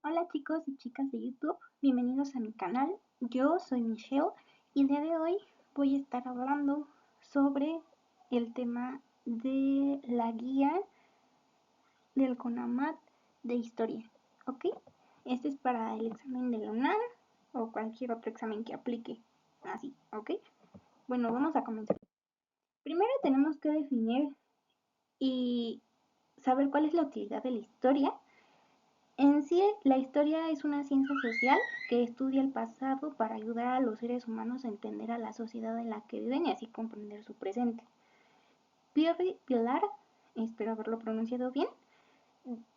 Hola chicos y chicas de YouTube, bienvenidos a mi canal. Yo soy Michelle y el día de hoy voy a estar hablando sobre el tema de la guía del CONAMAT de historia, ¿ok? Este es para el examen de la UNAM o cualquier otro examen que aplique, así, ¿ok? Bueno, vamos a comenzar. Primero tenemos que definir y saber cuál es la utilidad de la historia. En sí, la historia es una ciencia social que estudia el pasado para ayudar a los seres humanos a entender a la sociedad en la que viven y así comprender su presente. Pierre Vilar, espero haberlo pronunciado bien,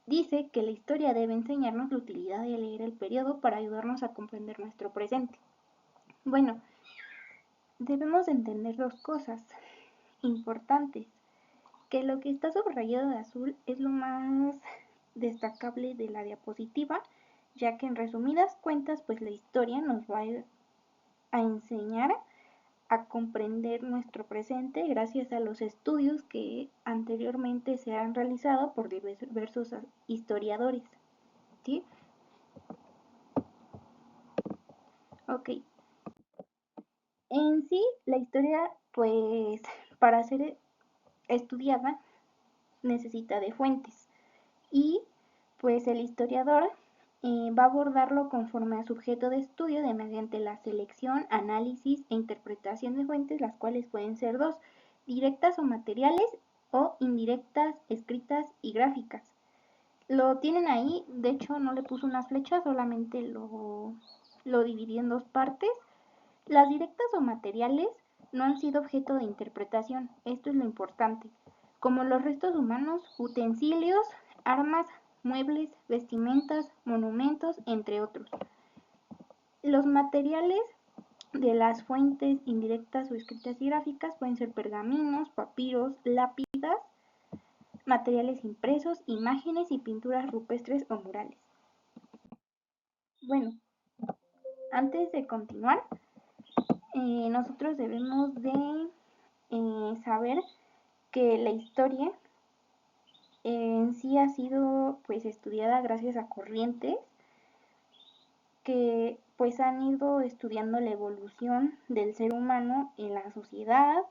dice que la historia debe enseñarnos la utilidad de leer el periodo para ayudarnos a comprender nuestro presente. Bueno, debemos entender dos cosas importantes, que lo que está subrayado de azul es lo más destacable de la diapositiva, ya que en resumidas cuentas, pues la historia nos va a enseñar a comprender nuestro presente gracias a los estudios que anteriormente se han realizado por diversos historiadores. ¿Sí? Ok. En sí, la historia, pues, para ser estudiada, necesita de fuentes. Y, pues, el historiador va a abordarlo conforme a su objeto de estudio mediante la selección, análisis e interpretación de fuentes, las cuales pueden ser dos, directas o materiales o indirectas, escritas y gráficas. Lo tienen ahí, de hecho no le puse unas flechas, solamente lo dividí en dos partes. Las directas o materiales no han sido objeto de interpretación, esto es lo importante, como los restos humanos, utensilios, armas, muebles, vestimentas, monumentos, entre otros. Los materiales de las fuentes indirectas o escritas y gráficas pueden ser pergaminos, papiros, lápidas, materiales impresos, imágenes y pinturas rupestres o murales. Bueno, antes de continuar, nosotros debemos de saber que la historia en sí ha sido pues estudiada gracias a corrientes que pues han ido estudiando la evolución del ser humano en la sociedad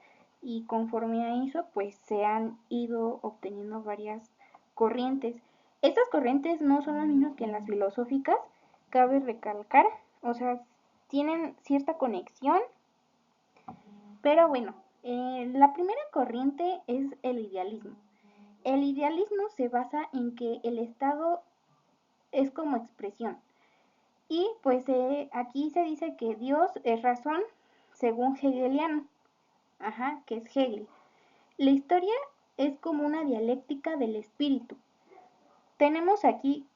y conforme a eso pues se han ido obteniendo varias corrientes. Estas corrientes no son las mismas que en las filosóficas, cabe recalcar, o sea, tienen cierta conexión, pero bueno, la primera corriente es el idealismo. El idealismo se basa en que el Estado es como expresión. Y pues aquí se dice que Dios es razón según Hegeliano, que es Hegel. La historia es como una dialéctica del espíritu. Tenemos aquí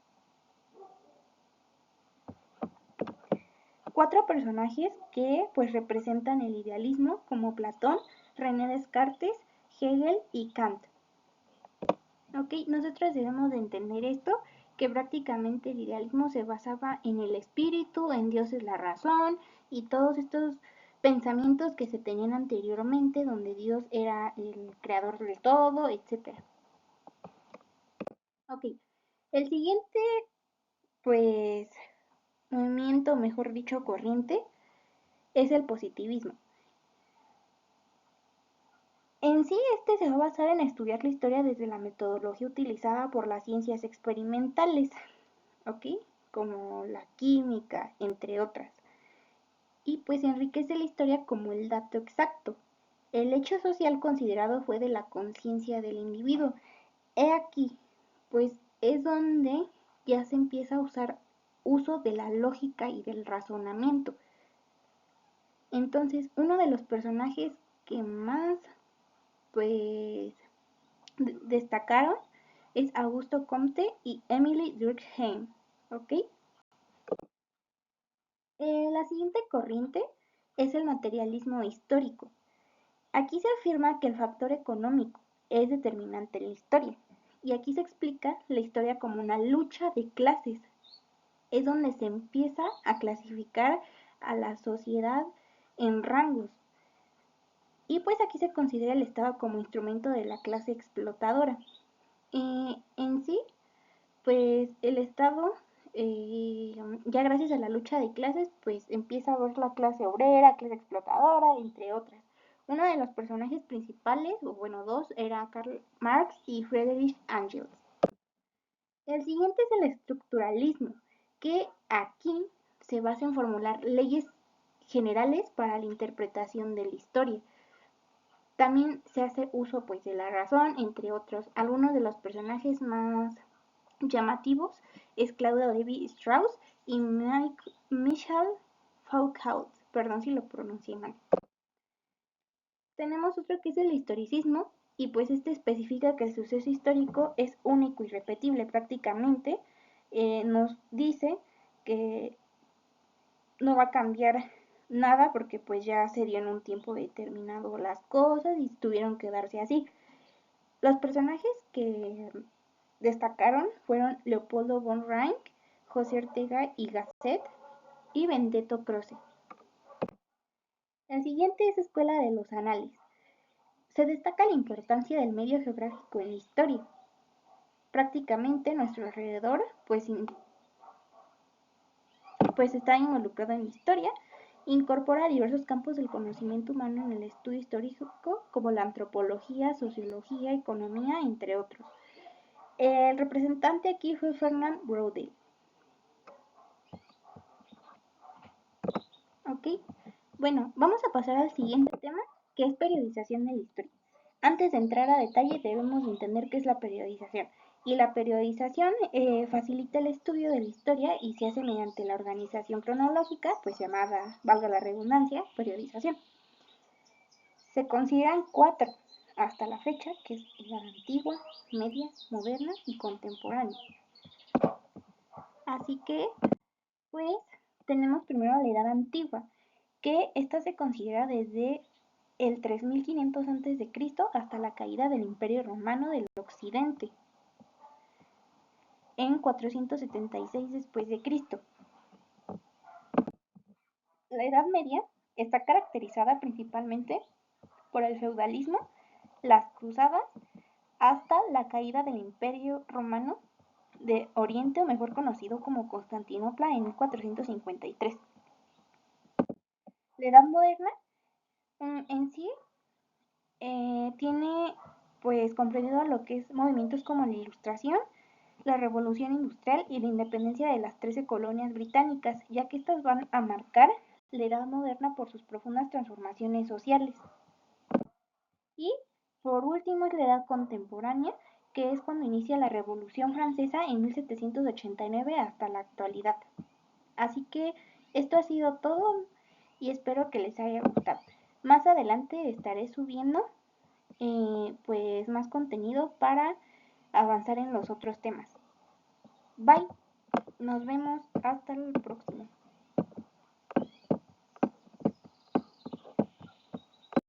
cuatro personajes que pues representan el idealismo como Platón, René Descartes, Hegel y Kant. Ok, nosotros debemos de entender esto, que prácticamente el idealismo se basaba en el espíritu, en Dios es la razón y todos estos pensamientos que se tenían anteriormente, donde Dios era el creador de todo, etc. Ok, el siguiente, pues, movimiento, mejor dicho, corriente, es el positivismo. En sí, este se va a basar en estudiar la historia desde la metodología utilizada por las ciencias experimentales, ¿ok? Como la química, entre otras. Y pues enriquece la historia como el dato exacto. El hecho social considerado fue de la conciencia del individuo. He aquí, pues es donde ya se empieza a usar uso de la lógica y del razonamiento. Entonces, uno de los personajes que más pues destacaron es Augusto Comte y Emily Durkheim, ¿ok? La siguiente corriente es el materialismo histórico. Aquí se afirma que el factor económico es determinante en la historia, y aquí se explica la historia como una lucha de clases. Es donde se empieza a clasificar a la sociedad en rangos. Y pues aquí se considera el Estado como instrumento de la clase explotadora. En sí, pues el Estado ya gracias a la lucha de clases, pues empieza a ver la clase obrera, clase explotadora, entre otras. Uno de los personajes principales, o bueno, dos, era Karl Marx y Friedrich Engels. El siguiente es el estructuralismo, que aquí se basa en formular leyes generales para la interpretación de la historia. También se hace uso pues de la razón, entre otros. Algunos de los personajes más llamativos es Claudio Levi Strauss y Michel Foucault. Perdón si lo pronuncié mal. Tenemos otro que es el historicismo, y pues este especifica que el suceso histórico es único y repetible prácticamente. Nos dice que no va a cambiar nada porque pues ya se dio en un tiempo determinado las cosas y tuvieron que darse así. Los personajes que destacaron fueron Leopoldo von Ranke, José Ortega y Gasset y Benedetto Croce. El siguiente es Escuela de los Anales. Se destaca la importancia del medio geográfico en la historia. Prácticamente nuestro alrededor pues está involucrado en la historia. Incorpora diversos campos del conocimiento humano en el estudio histórico, como la antropología, sociología, economía, entre otros. El representante aquí fue Fernand Braudel. Ok, bueno, vamos a pasar al siguiente tema, que es periodización de la historia. Antes de entrar a detalle, debemos entender qué es la periodización. Y la periodización facilita el estudio de la historia y se hace mediante la organización cronológica, pues llamada, valga la redundancia, periodización. Se consideran cuatro hasta la fecha, que es la antigua, media, moderna y contemporánea. Así que, pues, tenemos primero la edad antigua, que esta se considera desde el 3500 a.C. hasta la caída del Imperio Romano del Occidente, en 476 después de Cristo. La Edad Media está caracterizada principalmente por el feudalismo, las cruzadas, hasta la caída del Imperio Romano de Oriente, o mejor conocido como Constantinopla, en 1453. La Edad Moderna en sí tiene pues comprendido lo que es movimientos como la Ilustración, la Revolución Industrial y la independencia de las 13 colonias británicas, ya que estas van a marcar la Edad Moderna por sus profundas transformaciones sociales. Y por último es la Edad Contemporánea, que es cuando inicia la Revolución Francesa en 1789 hasta la actualidad. Así que esto ha sido todo y espero que les haya gustado. Más adelante estaré subiendo pues más contenido para avanzar en los otros temas. Bye, nos vemos hasta el próximo.